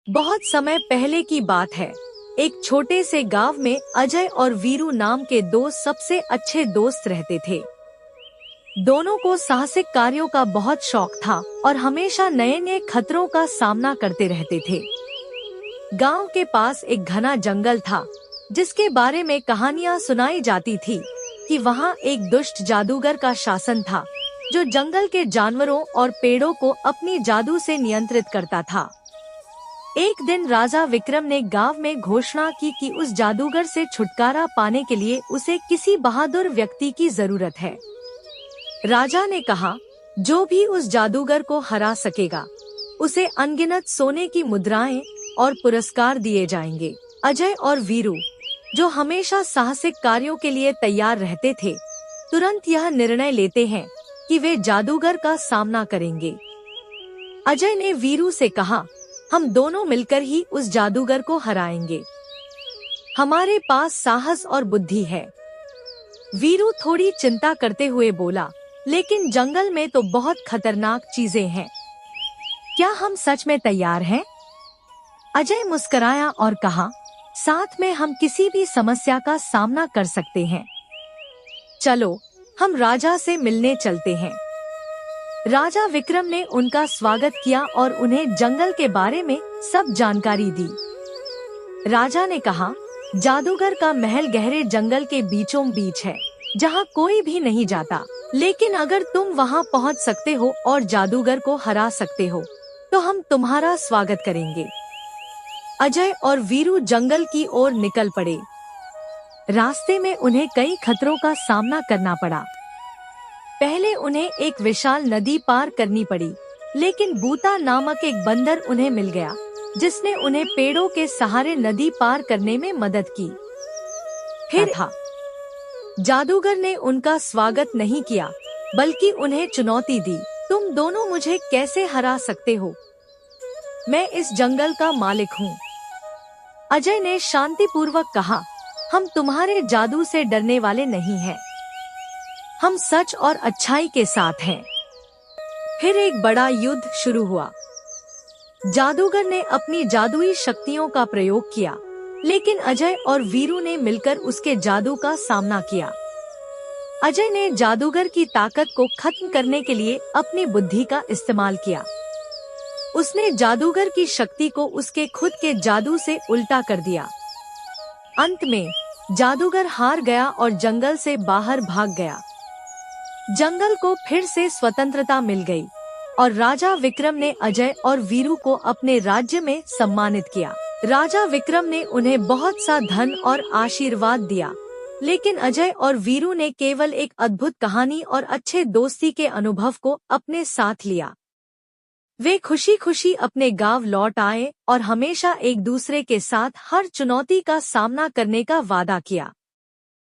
बहुत समय पहले की बात है। एक छोटे से गांव में अजय और वीरू नाम के दो सबसे अच्छे दोस्त रहते थे। दोनों को साहसिक कार्यों का बहुत शौक था और हमेशा नए नए खतरों का सामना करते रहते थे। गांव के पास एक घना जंगल था, जिसके बारे में कहानियां सुनाई जाती थी कि वहां एक दुष्ट जादूगर का शासन था, जो जंगल के जानवरों और पेड़ों को अपनी जादू से नियंत्रित करता था। एक दिन राजा विक्रम ने गांव में घोषणा की कि उस जादूगर से छुटकारा पाने के लिए उसे किसी बहादुर व्यक्ति की जरूरत है। राजा ने कहा, जो भी उस जादूगर को हरा सकेगा, उसे अनगिनत सोने की मुद्राएं और पुरस्कार दिए जाएंगे। अजय और वीरू, जो हमेशा साहसिक कार्यों के लिए तैयार रहते थे, तुरंत यह निर्णय लेते हैं कि वे जादूगर का सामना करेंगे। अजय ने वीरू से कहा, हम दोनों मिलकर ही उस जादूगर को हराएंगे। हमारे पास साहस और बुद्धि है। वीरू थोड़ी चिंता करते हुए बोला, लेकिन जंगल में तो बहुत खतरनाक चीजें हैं। क्या हम सच में तैयार हैं? अजय मुस्कुराया और कहा, साथ में हम किसी भी समस्या का सामना कर सकते हैं। चलो, हम राजा से मिलने चलते हैं। राजा विक्रम ने उनका स्वागत किया और उन्हें जंगल के बारे में सब जानकारी दी। राजा ने कहा, जादूगर का महल गहरे जंगल के बीचों बीच है, जहां कोई भी नहीं जाता। लेकिन अगर तुम वहां पहुंच सकते हो और जादूगर को हरा सकते हो, तो हम तुम्हारा स्वागत करेंगे। अजय और वीरू जंगल की ओर निकल पड़े। रास्ते में उन्हें कई खतरों का सामना करना पड़ा। पहले उन्हें एक विशाल नदी पार करनी पड़ी, लेकिन बूता नामक एक बंदर उन्हें मिल गया, जिसने उन्हें पेड़ों के सहारे नदी पार करने में मदद की। फिर जादूगर ने उनका स्वागत नहीं किया, बल्कि उन्हें चुनौती दी, तुम दोनों मुझे कैसे हरा सकते हो? मैं इस जंगल का मालिक हूँ। अजय ने शांतिपूर्वक कहा, हम तुम्हारे जादू से डरने वाले नहीं हैं। हम सच और अच्छाई के साथ हैं। फिर एक बड़ा युद्ध शुरू हुआ। जादूगर ने अपनी जादुई शक्तियों का प्रयोग किया, लेकिन अजय और वीरू ने मिलकर उसके जादू का सामना किया। अजय ने जादूगर की ताकत को खत्म करने के लिए अपनी बुद्धि का इस्तेमाल किया। उसने जादूगर की शक्ति को उसके खुद के जादू से उल्टा कर दिया। अंत में जादूगर हार गया और जंगल से बाहर भाग गया। जंगल को फिर से स्वतंत्रता मिल गई और राजा विक्रम ने अजय और वीरू को अपने राज्य में सम्मानित किया। राजा विक्रम ने उन्हें बहुत सा धन और आशीर्वाद दिया, लेकिन अजय और वीरू ने केवल एक अद्भुत कहानी और अच्छे दोस्ती के अनुभव को अपने साथ लिया। वे खुशी खुशी अपने गांव लौट आए और हमेशा एक दूसरे के साथ हर चुनौती का सामना करने का वादा किया।